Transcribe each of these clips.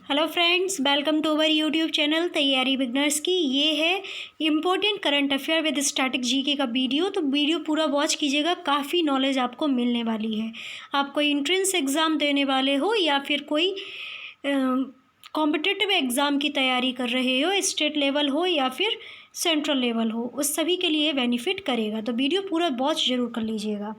Hello friends, welcome to our YouTube channel तैयारी beginners की। ये है important current affair with static GK का वीडियो। तो वीडियो पूरा वॉच कीजिएगा, काफ़ी नॉलेज आपको मिलने वाली है। आप कोई एंट्रेंस एग्ज़ाम देने वाले हो या फिर कोई कॉम्पिटिटिव एग्ज़ाम की तैयारी कर रहे हो, स्टेट लेवल हो या फिर सेंट्रल लेवल हो, उस सभी के लिए बेनिफिट करेगा। तो वीडियो पूरा वॉच ज़रूर कर लीजिएगा।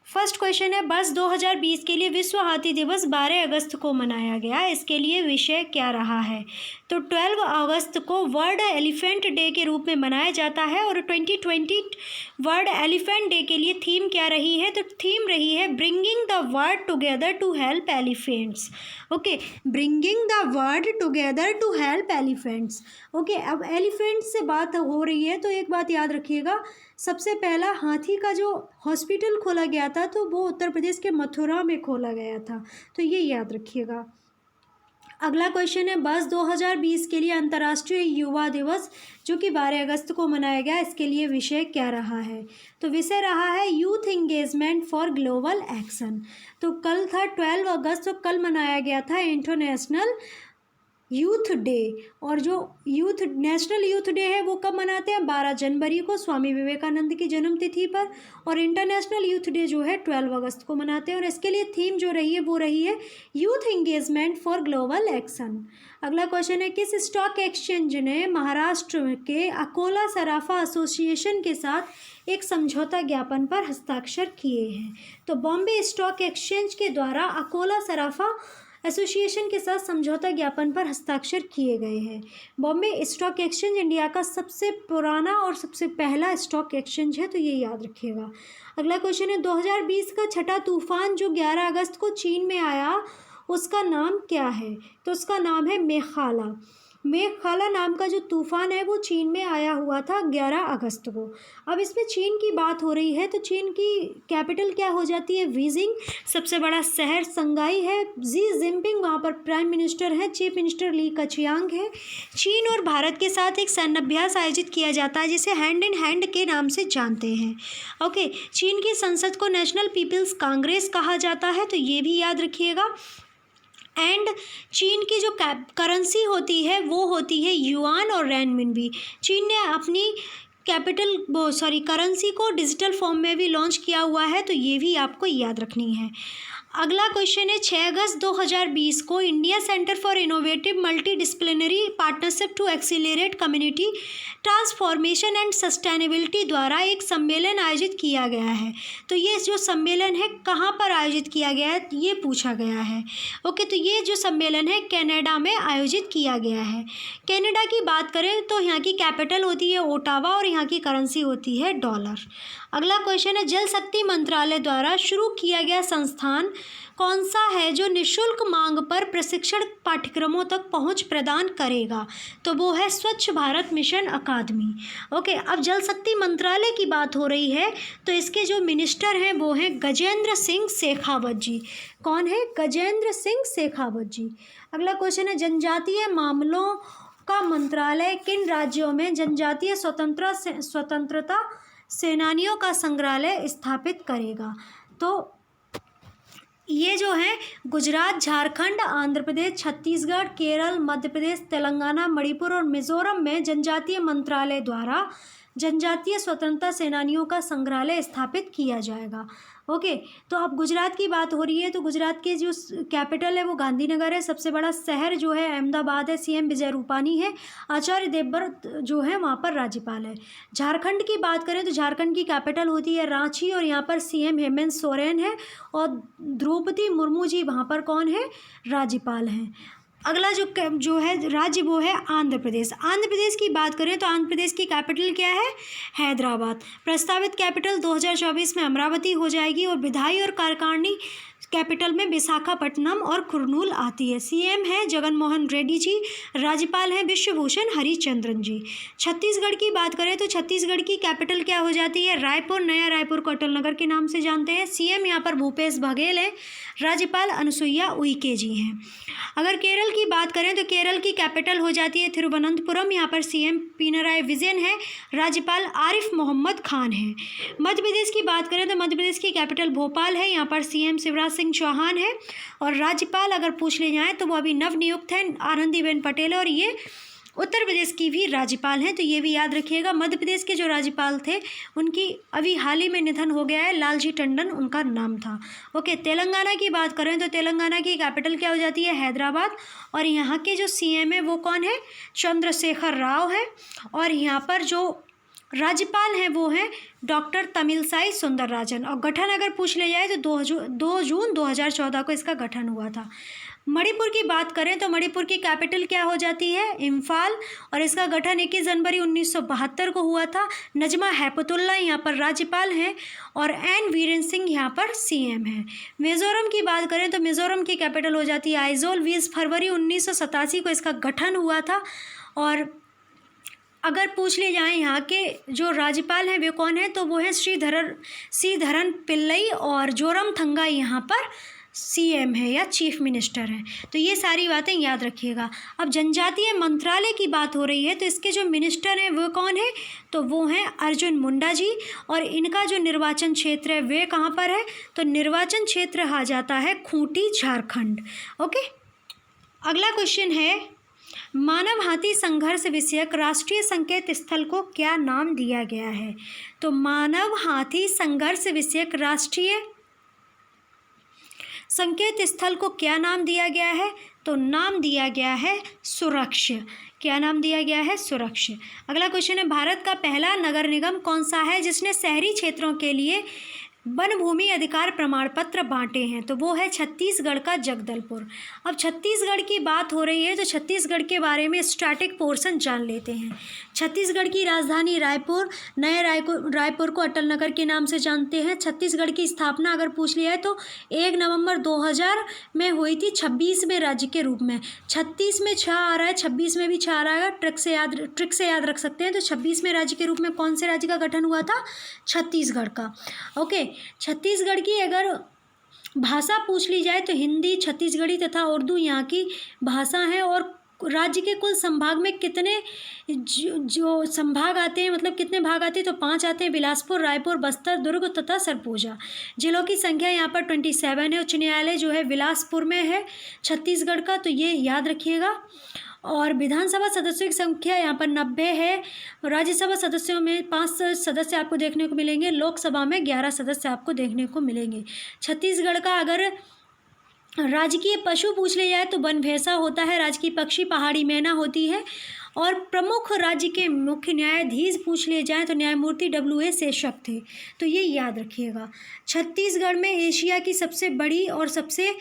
फर्स्ट क्वेश्चन है, वर्ष 2020 के लिए विश्व हाथी दिवस 12 अगस्त को मनाया गया। इसके लिए विषय क्या रहा है? तो 12 अगस्त को वर्ल्ड एलिफेंट डे के रूप में मनाया जाता है। और 2020 वर्ल्ड एलिफेंट डे के लिए थीम क्या रही है? तो थीम रही है bringing the world together to help elephants. Okay, bringing the world together to help elephants. Okay, अब एलिफेंट से बात हो रही है तो एक बात याद रखिएगा, सबसे पहला हाथी का जो हॉस्पिटल खोला गया था तो वो उत्तर प्रदेश के मथुरा में खोला गया था, तो ये याद रखिएगा। अगला क्वेश्चन है, वर्ष 2020 के लिए अंतर्राष्ट्रीय युवा दिवस जो कि 12 अगस्त को मनाया गया, इसके लिए विषय क्या रहा है? तो विषय रहा है youth engagement for global action. तो कल था 12 अगस्त, तो कल मनाया गया था इंटरनेशनल यूथ डे। और जो नेशनल यूथ डे है वो कब मनाते हैं? 12 जनवरी को, स्वामी विवेकानंद की जन्मतिथि पर। और इंटरनेशनल यूथ डे जो है 12 अगस्त को मनाते हैं। और इसके लिए थीम जो रही है वो रही है youth engagement for global action. अगला क्वेश्चन है, किस स्टॉक एक्सचेंज ने महाराष्ट्र के अकोला सराफा एसोसिएशन के साथ एक समझौता ज्ञापन पर हस्ताक्षर किए हैं? तो बॉम्बे स्टॉक एक्सचेंज के द्वारा अकोला सराफा एसोसिएशन के साथ समझौता ज्ञापन पर हस्ताक्षर किए गए हैं। बॉम्बे स्टॉक एक्सचेंज इंडिया का सबसे पुराना और सबसे पहला स्टॉक एक्सचेंज है, तो ये याद रखिएगा। अगला क्वेश्चन है, 2020 का छठा तूफान जो 11 अगस्त को चीन में आया उसका नाम क्या है? तो उसका नाम है मेघाला। मेघाला नाम का जो तूफ़ान है वो चीन में आया हुआ था 11 अगस्त को। अब इसमें चीन की बात हो रही है तो चीन की कैपिटल क्या हो जाती है? बीजिंग। सबसे बड़ा शहर संगाई है। जी जिनपिंग वहाँ पर प्राइम मिनिस्टर है। चीफ मिनिस्टर ली कचियांग है। चीन और भारत के साथ एक सैन्य अभ्यास आयोजित किया जाता है जिसे हैंड इन हैंड के नाम से जानते हैं। ओके, चीन की संसद को नेशनल पीपल्स कांग्रेस कहा जाता है, तो ये भी याद रखिएगा। एंड चीन की जो करेंसी होती है वो होती है युआन और रेनमिनबी। चीन ने अपनी करेंसी को डिजिटल फॉर्म में भी लॉन्च किया हुआ है, तो ये भी आपको याद रखनी है। अगला क्वेश्चन है, 6 अगस्त 2020 को India centre for innovative multidisciplinary partnership to accelerate community transformation and sustainability द्वारा एक सम्मेलन आयोजित किया गया है। तो ये जो सम्मेलन है कहाँ पर आयोजित किया गया है ये पूछा गया है। ओके, तो ये जो सम्मेलन है कनाडा में आयोजित किया गया है। कनाडा की बात करें तो यहाँ की कैपिटल होती है ओटावा और यहाँ की करेंसी होती है डॉलर। अगला क्वेश्चन है, जल शक्ति मंत्रालय द्वारा शुरू किया गया संस्थान कौन सा है जो निःशुल्क मांग पर प्रशिक्षण पाठ्यक्रमों तक पहुंच प्रदान करेगा? तो वो है स्वच्छ भारत मिशन अकादमी। ओके, अब जल शक्ति मंत्रालय की बात हो रही है तो इसके जो मिनिस्टर हैं वो हैं गजेंद्र सिंह शेखावत जी। कौन है? गजेंद्र सिंह शेखावत जी। अगला क्वेश्चन है, जनजातीय मामलों का मंत्रालय किन राज्यों में जनजातीय स्वतंत्रता सेनानियों का संग्रहालय स्थापित करेगा? तो ये जो है गुजरात, झारखंड, आंध्र प्रदेश, छत्तीसगढ़, केरल, मध्य प्रदेश, तेलंगाना, मणिपुर और मिजोरम में जनजातीय मंत्रालय द्वारा जनजातीय स्वतंत्रता सेनानियों का संग्रहालय स्थापित किया जाएगा। ओके, तो अब गुजरात की बात हो रही है तो गुजरात के जो कैपिटल है वो गांधीनगर है। सबसे बड़ा शहर जो है अहमदाबाद है। सीएम विजय रूपानी है। आचार्य देवव्रत जो है वहाँ पर राज्यपाल है। झारखंड की बात करें तो झारखंड की कैपिटल होती है रांची और यहाँ पर सीएम हेमंत सोरेन है और द्रौपदी मुर्मू जी वहाँ पर कौन है? राज्यपाल हैं। अगला जो है राज्य वो है आंध्र प्रदेश। आंध्र प्रदेश की बात करें तो आंध्र प्रदेश की कैपिटल क्या है? हैदराबाद। प्रस्तावित कैपिटल 2024 में अमरावती हो जाएगी और विधायी और कार्यकारिणी कैपिटल में विशाखापट्टनम और कुर्नूल आती है। सीएम है जगन मोहन रेड्डी जी। राज्यपाल हैं विश्वभूषण हरिचंद्रन जी। छत्तीसगढ़ की बात करें तो छत्तीसगढ़ की कैपिटल क्या हो जाती है? रायपुर। नया रायपुर को अटल नगर के नाम से जानते हैं। सीएम यहाँ पर भूपेश बघेल हैं। राज्यपाल अनुसुईया उइके जी हैं। अगर केरल की बात करें तो केरल की कैपिटल हो जाती है तिरुवनंतपुरम। यहाँ पर सीएम पिनराई विजयन है। राज्यपाल आरिफ मोहम्मद खान हैं। मध्य प्रदेश की बात करें तो मध्य प्रदेश की कैपिटल भोपाल है। यहाँ पर सीएम शिवराज सिंह सिंह चौहान है। और राज्यपाल अगर पूछ ले जाएँ तो वो अभी नवनियुक्त हैं, आनंदीबेन पटेल है, और ये उत्तर प्रदेश की भी राज्यपाल हैं, तो ये भी याद रखिएगा। मध्य प्रदेश के जो राज्यपाल थे उनकी अभी हाल ही में निधन हो गया है, लालजी टंडन उनका नाम था। ओके, तेलंगाना की बात करें तो तेलंगाना की कैपिटल क्या हो जाती है? हैदराबाद। और यहाँ के जो सीएम है वो कौन है? चंद्रशेखर राव है। और यहाँ पर जो राज्यपाल हैं वो हैं डॉक्टर तमिलसाई सुंदरराजन। और गठन अगर पूछ ले जाए तो 2 जून 2014 को इसका गठन हुआ था। मणिपुर की बात करें तो मणिपुर की कैपिटल क्या हो जाती है? इम्फाल। और इसका गठन 21 जनवरी 1972 को हुआ था। नजमा हेपतुल्ला यहाँ पर राज्यपाल हैं और एन वीरेन सिंह यहाँ पर सीएम हैं। मिज़ोरम की बात करें तो मिज़ोरम की कैपिटल हो जाती है आइजोल। 20 फरवरी 1987 को इसका गठन हुआ था। और अगर पूछ लिए जाएँ यहाँ के जो राज्यपाल हैं वे कौन हैं, तो वो हैं श्रीधरन पिल्लई, और जोरमथंगा यहाँ पर सीएम है या चीफ मिनिस्टर हैं। तो ये सारी बातें याद रखिएगा। अब जनजातीय मंत्रालय की बात हो रही है तो इसके जो मिनिस्टर हैं वो कौन है, तो वो हैं अर्जुन मुंडा जी। और इनका जो निर्वाचन क्षेत्र है वे कहाँ पर है, तो निर्वाचन क्षेत्र आ जाता है खूंटी, झारखंड। ओके, अगला क्वेश्चन है, मानव हाथी संघर्ष विषयक राष्ट्रीय संकेत स्थल को क्या नाम दिया गया है? तो मानव हाथी संघर्ष विषयक राष्ट्रीय संकेत स्थल को क्या नाम दिया गया है? तो नाम दिया गया है सुरक्ष। क्या नाम दिया गया है? सुरक्ष। अगला क्वेश्चन है, भारत का पहला नगर निगम कौन सा है जिसने शहरी क्षेत्रों के लिए वन भूमि अधिकार प्रमाण पत्र बांटे हैं? तो वो है छत्तीसगढ़ का जगदलपुर। अब छत्तीसगढ़ की बात हो रही है तो छत्तीसगढ़ के बारे में स्टैटिक पोर्शन जान लेते हैं। छत्तीसगढ़ की राजधानी रायपुर, नए रायपुर को अटल नगर के नाम से जानते हैं। छत्तीसगढ़ की स्थापना अगर पूछ लिया है तो 1 नवंबर 2000 में हुई थी, 26वें राज्य के रूप में। 36 में 6 आ रहा है, 26 में भी 6 आ रहा है, ट्रिक से याद रख सकते हैं। तो 26वें राज्य के रूप में कौन से राज्य का गठन हुआ था? छत्तीसगढ़ का। ओके, छत्तीसगढ़ की अगर भाषा पूछ ली जाए तो हिंदी, छत्तीसगढ़ी तथा उर्दू यहाँ की भाषा है। और राज्य के कुल संभाग में कितने जो संभाग आते हैं, मतलब कितने भाग आते हैं, तो 5 आते हैं, बिलासपुर, रायपुर, बस्तर, दुर्ग तथा सरगुजा। जिलों की संख्या यहाँ पर 27 है। उच्च न्यायालय जो है बिलासपुर में है छत्तीसगढ़ का, तो ये याद रखिएगा। और विधानसभा सदस्यों की संख्या यहाँ पर 90 है। राज्यसभा सदस्यों में 5 सदस्य आपको देखने को मिलेंगे, लोकसभा में 11 सदस्य आपको देखने को मिलेंगे। छत्तीसगढ़ का अगर राजकीय पशु पूछ लिया जाए तो वन भैंसा होता है, राजकीय पक्षी पहाड़ी मैना होती है। और प्रमुख राज्य के मुख्य न्यायाधीश पूछ लिए जाएँ तो न्यायमूर्ति WA शेषक थे। तो ये याद रखिएगा। छत्तीसगढ़ में एशिया की सबसे बड़ी और सबसे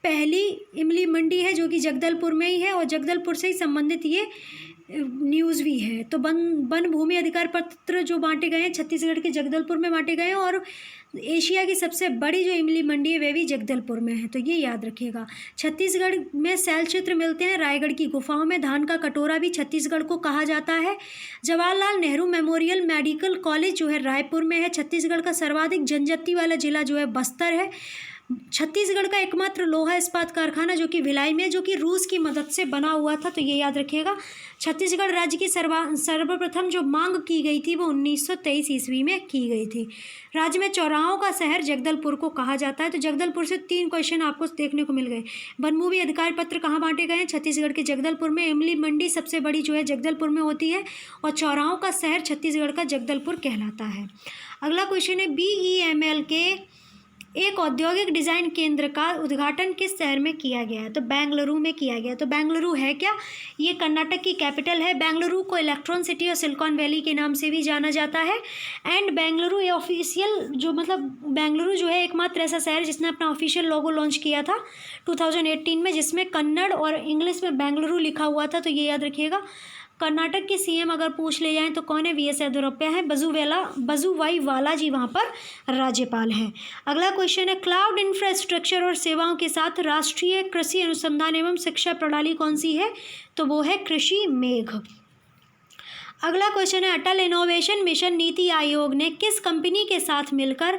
पहली इमली मंडी है जो कि जगदलपुर में ही है, और जगदलपुर से ही संबंधित ये न्यूज़ भी है। तो वन भूमि अधिकार पत्र जो बांटे गए हैं छत्तीसगढ़ के जगदलपुर में बांटे गए हैं, और एशिया की सबसे बड़ी जो इमली मंडी है वह भी जगदलपुर में है। तो ये याद रखिएगा। छत्तीसगढ़ में शैल चित्र मिलते हैं रायगढ़ की गुफाओं में। धान का कटोरा भी छत्तीसगढ़ को कहा जाता है। Jawaharlal Nehru memorial medical college जो है रायपुर में है। छत्तीसगढ़ का सर्वाधिक जनजाति वाला जिला जो है बस्तर है। छत्तीसगढ़ का एकमात्र लोहा इस्पात कारखाना जो कि भिलाई में, जो कि रूस की मदद से बना हुआ था। तो ये याद रखिएगा। छत्तीसगढ़ राज्य की सर्वप्रथम जो मांग की गई थी वो 1923 ईस्वी में की गई थी। राज्य में चौराहों का शहर जगदलपुर को कहा जाता है। तो जगदलपुर से 3 क्वेश्चन आपको देखने को मिल गए। वन भूमि अधिकार पत्र कहाँ बांटे गए हैं? छत्तीसगढ़ के जगदलपुर में। इमली मंडी सबसे बड़ी जो है जगदलपुर में होती है, और चौराहों का शहर छत्तीसगढ़ का जगदलपुर कहलाता है। अगला क्वेश्चन है, BEML के एक औद्योगिक डिज़ाइन केंद्र का उद्घाटन किस शहर में किया गया है? तो बेंगलुरु में किया गया। तो बेंगलुरु है क्या? ये कर्नाटक की कैपिटल है। बेंगलुरु को इलेक्ट्रॉन सिटी और सिलिकॉन वैली के नाम से भी जाना जाता है। एंड बेंगलुरु ये ऑफिशियल जो मतलब बेंगलुरु जो है एकमात्र ऐसा शहर जिसने अपना ऑफिशियल लोगो लॉन्च किया था 2018 में, जिसमें कन्नड़ और इंग्लिश में बेंगलुरु लिखा हुआ था। तो ये याद रखिएगा। कर्नाटक के CM अगर पूछ ले जाएं तो कौन है? VS येदियुरप्पा है। वजुभाई वाला जी वहाँ पर राज्यपाल हैं। अगला क्वेश्चन है, क्लाउड इंफ्रास्ट्रक्चर और सेवाओं के साथ राष्ट्रीय कृषि अनुसंधान एवं शिक्षा प्रणाली कौन सी है? तो वो है कृषि मेघ। अगला क्वेश्चन है, अटल इनोवेशन मिशन नीति आयोग ने किस कंपनी के साथ मिलकर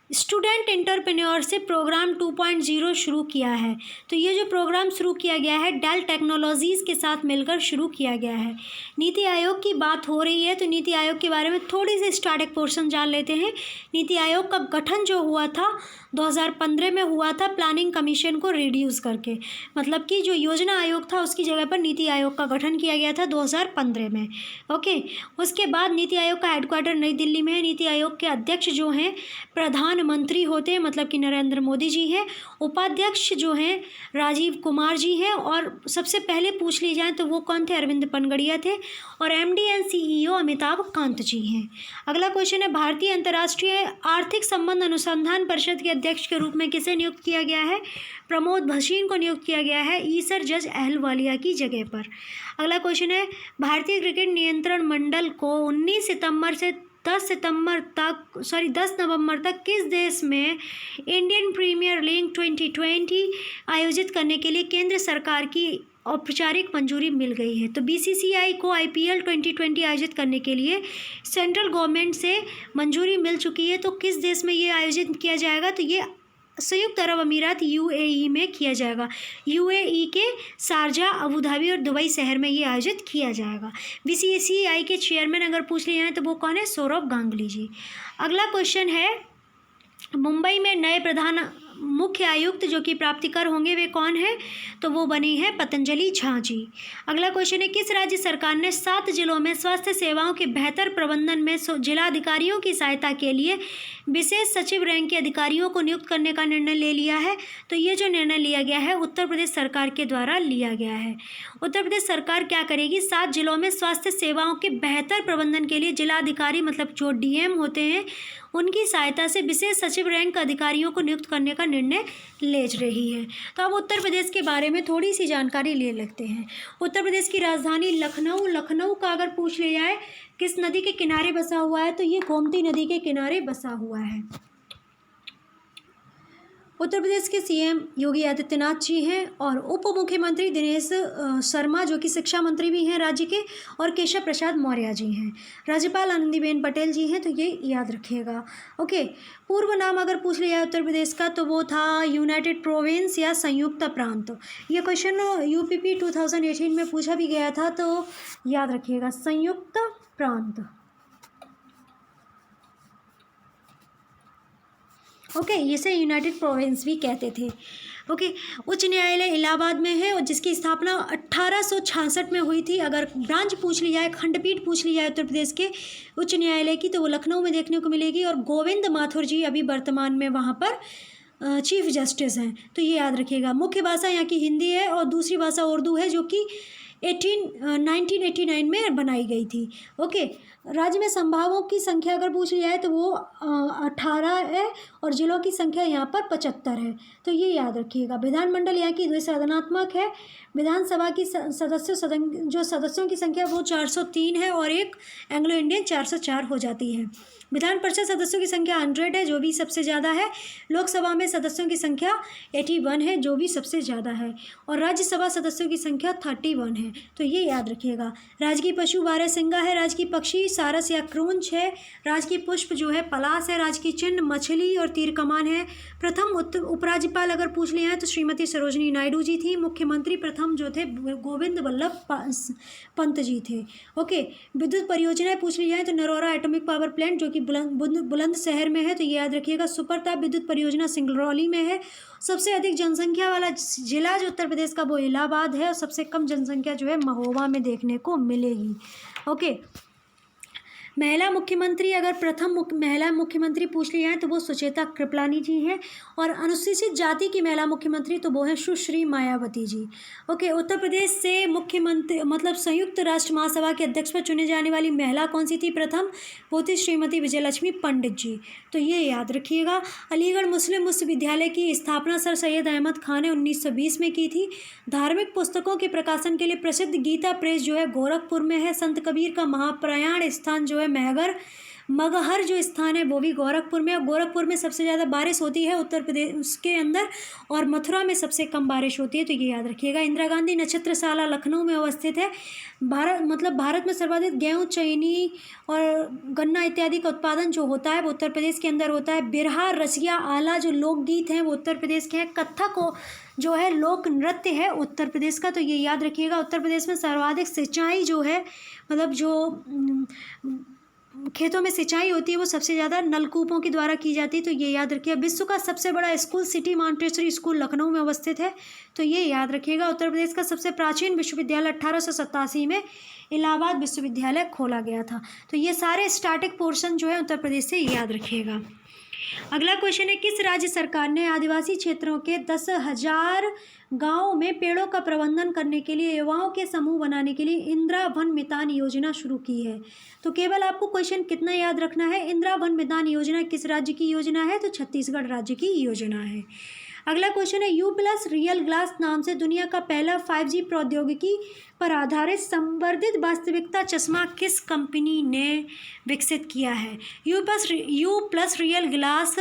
स्टूडेंट एंटरप्रेन्योरशिप प्रोग्राम 2.0 शुरू किया है? तो ये जो प्रोग्राम शुरू किया गया है डेल टेक्नोलॉजीज़ के साथ मिलकर शुरू किया गया है। नीति आयोग की बात हो रही है तो नीति आयोग के बारे में थोड़ी सी स्टैटिक पोर्शन जान लेते हैं। नीति आयोग का गठन जो हुआ था 2015 में हुआ था प्लानिंग कमीशन को रिड्यूस करके, मतलब कि जो योजना आयोग था उसकी जगह पर नीति आयोग का गठन किया गया था 2015 में। ओके, उसके बाद नीति आयोग का हेडक्वार्टर नई दिल्ली में है। नीति आयोग के अध्यक्ष जो हैं प्रधानमंत्री होते हैं, मतलब कि नरेंद्र मोदी जी हैं। उपाध्यक्ष जो हैं राजीव कुमार जी हैं, और सबसे पहले पूछ ली जाए तो वो कौन थे, अरविंद पनगड़िया थे, और MD and CEO Amitabh Kant ji हैं। अगला क्वेश्चन है, भारतीय अंतर्राष्ट्रीय आर्थिक संबंध अनुसंधान परिषद के अध्यक्ष के रूप में किसे नियुक्त किया गया है? प्रमोद भसीन को नियुक्त किया गया है ईसर जज अहलवालिया की जगह पर। अगला क्वेश्चन है, भारतीय क्रिकेट नियंत्रण मंडल को 19 सितंबर से 10 नवंबर तक किस देश में इंडियन प्रीमियर लीग 2020 आयोजित करने के लिए केंद्र सरकार की औपचारिक मंजूरी मिल गई है? तो BCCI को IPL 2020 आयोजित करने के लिए सेंट्रल गवर्नमेंट से मंजूरी मिल चुकी है। तो किस देश में ये आयोजित किया जाएगा? तो ये संयुक्त अरब अमीरात UAE में किया जाएगा। UAE के शारजा, अबू धाबी और दुबई शहर में ये आयोजित किया जाएगा। BCCI के चेयरमैन अगर पूछ लिए जाए तो वो कौन है? सौरभ गांगुली जी। अगला क्वेश्चन है, मुंबई में नए प्रधान मुख्य आयुक्त जो कि प्राप्तिकर होंगे वे कौन है? तो वो बनी है पतंजलि झा जी। अगला क्वेश्चन है, किस राज्य सरकार ने 7 जिलों में स्वास्थ्य सेवाओं के बेहतर प्रबंधन में जिलाधिकारियों की सहायता के लिए विशेष सचिव रैंक के अधिकारियों को नियुक्त करने का निर्णय ले लिया है? तो ये जो निर्णय लिया गया है उत्तर प्रदेश सरकार के द्वारा लिया गया है। उत्तर प्रदेश सरकार क्या करेगी? 7 जिलों में स्वास्थ्य सेवाओं के बेहतर प्रबंधन के लिए जिलाधिकारी, मतलब जो DM होते हैं, उनकी सहायता से विशेष सचिव रैंक अधिकारियों को नियुक्त करने का निर्णय ले रही है। तो अब उत्तर प्रदेश के बारे में थोड़ी सी जानकारी ले लेते हैं। उत्तर प्रदेश की राजधानी लखनऊ का अगर पूछ लिया जाए किस नदी के किनारे बसा हुआ है? तो ये गोमती नदी के किनारे बसा हुआ है। उत्तर प्रदेश के CM योगी आदित्यनाथ जी हैं, और उप मुख्यमंत्री दिनेश शर्मा जो कि शिक्षा मंत्री भी हैं राज्य के, और केशव प्रसाद मौर्य जी हैं। राज्यपाल आनंदीबेन पटेल जी हैं। तो ये याद रखिएगा। ओके, पूर्व नाम अगर पूछ लिया है उत्तर प्रदेश का तो वो था यूनाइटेड प्रोविंस या संयुक्त प्रांत। ये क्वेश्चन UPP 2018 में पूछा भी गया था, तो याद रखिएगा, संयुक्त प्रांत। ओके, इसे यूनाइटेड प्रोविंस भी कहते थे। ओके, उच्च न्यायालय इलाहाबाद में है, और जिसकी स्थापना 1866 में हुई थी। अगर ब्रांच पूछ ली जाए, खंडपीठ पूछ ली जाए उत्तर प्रदेश के उच्च न्यायालय की, तो वो लखनऊ में देखने को मिलेगी, और गोविंद माथुर जी अभी वर्तमान में वहाँ पर चीफ जस्टिस हैं। तो ये याद रखिएगा। मुख्य भाषा यहाँ की हिंदी है, और दूसरी भाषा उर्दू है, जो कि 1989 में बनाई गई थी। ओके, राज्य में संभागों की संख्या अगर पूछ लिया है तो वो 18 है, और जिलों की संख्या यहाँ पर 75 है। तो ये याद रखिएगा। विधानमंडल यहाँ की द्विसदनात्मक है। विधानसभा की सदस्यों की संख्या वो 403 है, और एक एंग्लो इंडियन 404 हो जाती है। विधान परिषद सदस्यों की संख्या 100 है, जो भी सबसे ज़्यादा है। लोकसभा में सदस्यों की संख्या 81 है, जो भी सबसे ज़्यादा है, और राज्यसभा सदस्यों की संख्या 31 है। तो ये याद रखिएगा। राजकीय पशु बारहसिंगा है, राजकीय पक्षी सारस या क्रूंच है, राजकीय पुष्प जो है पलाश है, राजकीय चिन्ह मछली और तीर कमान है। प्रथम उपराज्यपाल अगर पूछ लिया है तो श्रीमती सरोजनी नायडू जी थी। मुख्यमंत्री प्रथम जो थे गोविंद वल्लभ पंत जी थे। ओके, विद्युत परियोजनाएं पूछ ली जाए तो नरोरा एटॉमिक पावर प्लांट जो कि बुलंदशहर में है। तो ये याद रखिएगा। सुपरताप विद्युत परियोजना सिंगरौली में है। सबसे अधिक जनसंख्या वाला जिला जो उत्तर प्रदेश का वो इलाहाबाद है, और सबसे कम जनसंख्या जो है महोबा में देखने को मिलेगी। ओके, महिला मुख्यमंत्री अगर प्रथम महिला मुख्यमंत्री पूछ ली जाए तो वो सुचेता कृपलानी जी हैं, और अनुसूचित जाति की महिला मुख्यमंत्री तो वो है सुश्री मायावती जी। ओके, उत्तर प्रदेश से मुख्यमंत्री मतलब संयुक्त राष्ट्र महासभा के अध्यक्ष पर चुने जाने वाली महिला कौन सी थी? प्रथम वो थी श्रीमती विजयलक्ष्मी पंडित जी। तो ये याद रखिएगा। अलीगढ़ मुस्लिम विश्वविद्यालय की स्थापना सर सैयद अहमद खान ने 1920 में की थी। धार्मिक पुस्तकों के प्रकाशन के लिए प्रसिद्ध गीता प्रेस जो है गोरखपुर में है। संत कबीर का महाप्रयाण स्थान जो है मगहर जो स्थान है वो भी गोरखपुर में। और गोरखपुर में सबसे ज़्यादा बारिश होती है उत्तर प्रदेश के अंदर, और मथुरा में सबसे कम बारिश होती है। तो ये याद रखिएगा। इंदिरा गांधी नक्षत्रशाला लखनऊ में अवस्थित है। भारत में सर्वाधिक गेहूँ, चीनी और गन्ना इत्यादि का उत्पादन जो होता है वो उत्तर प्रदेश के अंदर होता है। बिरहा, रसिया, आला जो लोकगीत हैं वो उत्तर प्रदेश के हैं। कथक जो है लोक नृत्य है उत्तर प्रदेश का। तो ये याद रखिएगा। उत्तर प्रदेश में सर्वाधिक सिंचाई जो है मतलब जो खेतों में सिंचाई होती है वो सबसे ज़्यादा नलकूपों के द्वारा की जाती है, तो ये याद रखिए। विश्व का सबसे बड़ा school city Montessori school Lucknow में अवस्थित है, तो ये याद रखिएगा। उत्तर प्रदेश का सबसे प्राचीन विश्वविद्यालय 1887 में इलाहाबाद विश्वविद्यालय खोला गया था। तो ये सारे स्टैटिक पोर्शन जो है उत्तर प्रदेश से याद रखिएगा। अगला क्वेश्चन है, किस राज्य सरकार ने आदिवासी क्षेत्रों के 10,000 गाँवों में पेड़ों का प्रबंधन करने के लिए युवाओं के समूह बनाने के लिए इंदिरा वन मितान योजना शुरू की है? तो केवल आपको क्वेश्चन कितना याद रखना है, इंदिरा वन मितान योजना किस राज्य की योजना है? तो छत्तीसगढ़ राज्य की योजना है। अगला क्वेश्चन है, यू प्लस रियल ग्लास नाम से दुनिया का पहला 5G प्रौद्योगिकी पर आधारित संवर्धित वास्तविकता चश्मा किस कंपनी ने विकसित किया है? यू प्लस रियल ग्लास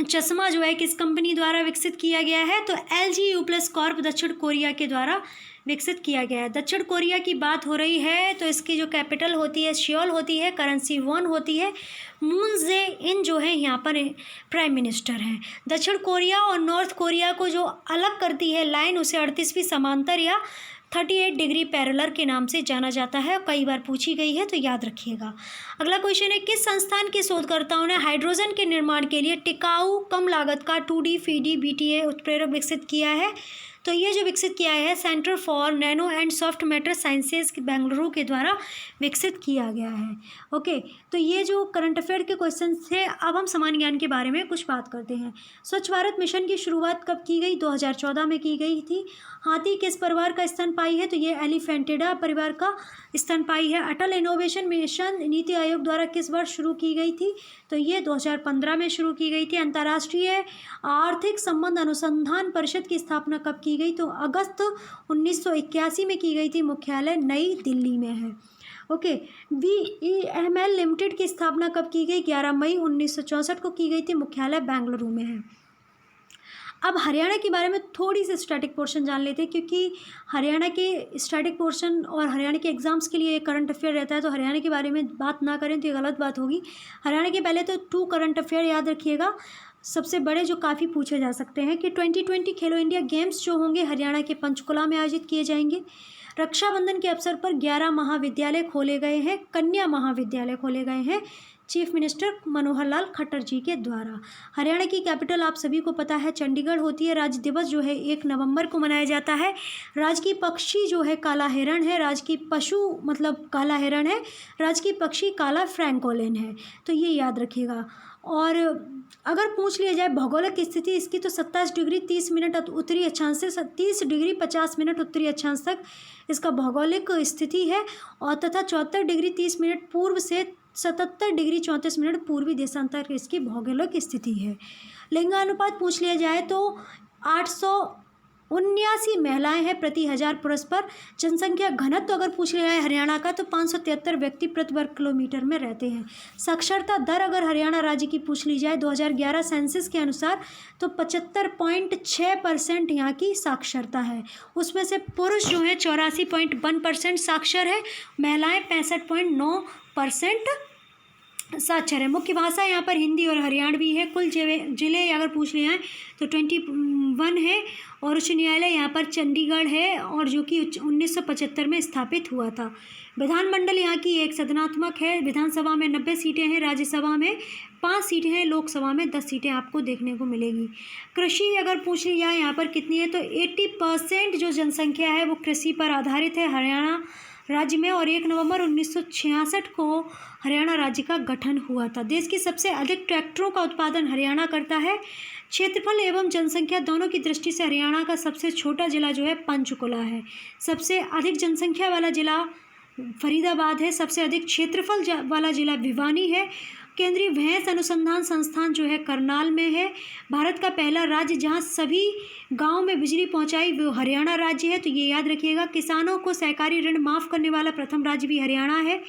चश्मा जो है किस कंपनी द्वारा विकसित किया गया है? तो LG यू प्लस कॉर्प दक्षिण कोरिया के द्वारा विकसित किया गया है। दक्षिण कोरिया की बात हो रही है तो इसकी जो कैपिटल होती है सियोल होती है, करेंसी वॉन होती है। मून जे इन जो है यहाँ पर प्राइम मिनिस्टर हैं। दक्षिण कोरिया और नॉर्थ कोरिया को जो अलग करती है लाइन, उसे 38वीं समांतर या 38 डिग्री पैरेलल के नाम से जाना जाता है, कई बार पूछी गई है तो याद रखिएगा। अगला क्वेश्चन है, किस संस्थान के शोधकर्ताओं ने हाइड्रोजन के निर्माण के लिए टिकाऊ कम लागत का 2D FEED BTA उत्प्रेरक विकसित किया है? तो ये जो विकसित किया है centre for nano and soft matter sciences Bengaluru के द्वारा विकसित किया गया है। ओके, तो ये जो करंट अफेयर के क्वेश्चन थे। अब हम सामान्य ज्ञान के बारे में कुछ बात करते हैं। स्वच्छ भारत मिशन की शुरुआत कब की गई? 2014 में की गई थी। हाथी किस परिवार का स्तनपायी है? तो ये एलिफेंटिडा परिवार का स्तनपायी है। अटल इनोवेशन मिशन नीति आयोग द्वारा किस वर्ष शुरू की गई थी? तो ये 2015 में शुरू की गई थी। अंतर्राष्ट्रीय आर्थिक संबंध अनुसंधान परिषद की स्थापना कब की गई? तो अगस्त 1981 में की गई थी। मुख्यालय नई दिल्ली में है। ओके, VEML लिमिटेड की स्थापना कब की गई? 11 मई 1964 को की गई थी। मुख्यालय बेंगलुरु में है। अब हरियाणा के बारे में थोड़ी सी स्टैटिक पोर्शन जान लेते हैं, क्योंकि हरियाणा के स्टैटिक पोर्शन और हरियाणा के एग्जाम्स के लिए करंट अफेयर रहता है, तो हरियाणा के बारे में बात ना करें तो ये गलत बात होगी। हरियाणा के पहले तो 2 करंट अफेयर याद रखिएगा, सबसे बड़े जो काफ़ी पूछे जा सकते हैं कि 2020 खेलो इंडिया गेम्स जो होंगे हरियाणा के पंचकुला में आयोजित किए जाएंगे। रक्षाबंधन के अवसर पर 11 महाविद्यालय खोले गए हैं, कन्या महाविद्यालय खोले गए हैं चीफ मिनिस्टर मनोहर लाल खट्टर जी के द्वारा। हरियाणा की कैपिटल आप सभी को पता है चंडीगढ़ होती है। राज्य दिवस जो है 1 नवंबर को मनाया जाता है। राजकीय पक्षी जो है काला हिरण है। राजकीय पशु मतलब काला हिरण है। राजकीय पक्षी काला फ्रैंकोलिन है, तो ये याद रखिएगा। और अगर पूछ लिया जाए भौगोलिक स्थिति इसकी, तो 27 डिग्री 30 मिनट उत्तरी अक्षांश से 30 डिग्री 50 मिनट उत्तरी अक्षांश तक इसका भौगोलिक स्थिति है, और तथा 74 डिग्री 30 मिनट पूर्व से 77 डिग्री 34 मिनट पूर्वी देशांतर इसकी भौगोलिक स्थिति है। लिंगानुपात पूछ लिया जाए तो 879 महिलाएं हैं प्रति 1000 पुरुष पर। जनसंख्या घनत्व अगर पूछ लिया जाए हरियाणा का तो 573 व्यक्ति प्रति वर्ग किलोमीटर में रहते हैं। साक्षरता दर अगर हरियाणा राज्य की पूछ ली जाए 2011 सेंसस के अनुसार तो 75.6% यहाँ की साक्षरता है। उसमें से पुरुष जो है 84.1% साक्षर है, महिलाएं 65.9% साक्षर है। मुख्य भाषा यहाँ पर हिंदी और हरियाणवी है। कुल जिले अगर पूछ लिए हैं तो 21 है, और उच्च न्यायालय यहाँ पर चंडीगढ़ है, और जो कि 1975 में स्थापित हुआ था। विधानमंडल यहाँ की एक सदनात्मक है। विधानसभा में 90 सीटें हैं, राज्यसभा में 5 सीटें हैं, लोकसभा में 10 सीटें आपको देखने को मिलेगी। कृषि अगर पूछ ली जाए यहाँ पर कितनी है तो 80% जो जनसंख्या है वो कृषि पर आधारित है हरियाणा राज्य में, और 1 नवंबर 1966 को हरियाणा राज्य का गठन हुआ था। देश की सबसे अधिक ट्रैक्टरों का उत्पादन हरियाणा करता है। क्षेत्रफल एवं जनसंख्या दोनों की दृष्टि से हरियाणा का सबसे छोटा जिला जो है पंचकुला है। सबसे अधिक जनसंख्या वाला जिला फरीदाबाद है। सबसे अधिक क्षेत्रफल वाला जिला भिवानी है। केंद्रीय भैंस अनुसंधान संस्थान जो है करनाल में है। भारत का पहला राज्य जहां सभी गांव में बिजली पहुंचाई वो हरियाणा राज्य है, तो ये याद रखिएगा। किसानों को सहकारी ऋण माफ़ करने वाला प्रथम राज्य भी हरियाणा है।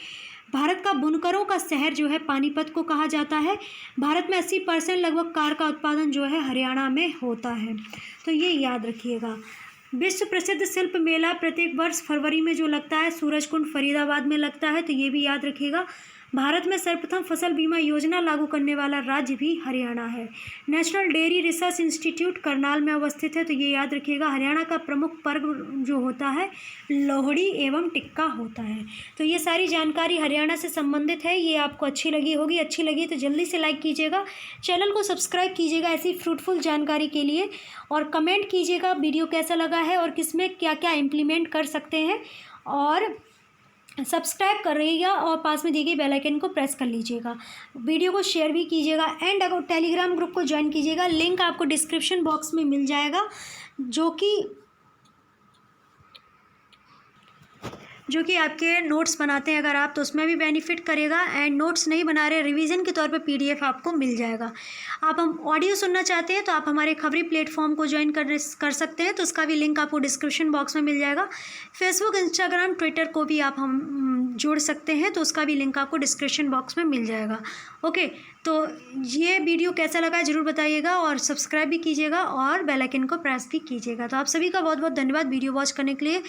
भारत का बुनकरों का शहर जो है पानीपत को कहा जाता है। भारत में 80% लगभग कार का उत्पादन जो है हरियाणा में होता है, तो ये याद रखिएगा। विश्व प्रसिद्ध शिल्प मेला प्रत्येक वर्ष फरवरी में जो लगता है सूरजकुंड फरीदाबाद में लगता है, तो ये भी याद रखिएगा। भारत में सर्वप्रथम फसल बीमा योजना लागू करने वाला राज्य भी हरियाणा है। National dairy research institute Karnal में अवस्थित है। तो ये याद रखिएगा। हरियाणा का प्रमुख पर्व जो होता है लोहड़ी एवं टिक्का होता है। तो ये सारी जानकारी हरियाणा से संबंधित है। ये आपको अच्छी लगी होगी। अच्छी लगी तो जल्दी से लाइक कीजिएगा, चैनल को सब्सक्राइब कीजिएगा ऐसी फ्रूटफुल जानकारी के लिए, और कमेंट कीजिएगा वीडियो कैसा लगा है और किसमें क्या क्या इम्प्लीमेंट कर सकते हैं, और सब्सक्राइब कर रहिएगा और पास में दी गई बेल आइकन को प्रेस कर लीजिएगा। वीडियो को शेयर भी कीजिएगा एंड अगर टेलीग्राम ग्रुप को ज्वाइन कीजिएगा। लिंक आपको डिस्क्रिप्शन बॉक्स में मिल जाएगा, जो कि आपके नोट्स बनाते हैं अगर आप, तो उसमें भी बेनिफिट करेगा। एंड नोट्स नहीं बना रहे, रिवीजन के तौर पे पीडीएफ आपको मिल जाएगा। आप हम ऑडियो सुनना चाहते हैं तो आप हमारे खबरी प्लेटफॉर्म को ज्वाइन कर सकते हैं, तो उसका भी लिंक आपको डिस्क्रिप्शन बॉक्स में मिल जाएगा। फेसबुक, इंस्टाग्राम, ट्विटर को भी आप हम जोड़ सकते हैं, तो उसका भी लिंक आपको डिस्क्रिप्शन बॉक्स में मिल जाएगा। ओके, तो ये वीडियो कैसा लगा ज़रूर बताइएगा, और सब्सक्राइब भी कीजिएगा और बेल आइकन को प्रेस भी कीजिएगा। तो आप सभी का बहुत बहुत धन्यवाद वीडियो वॉच करने के लिए।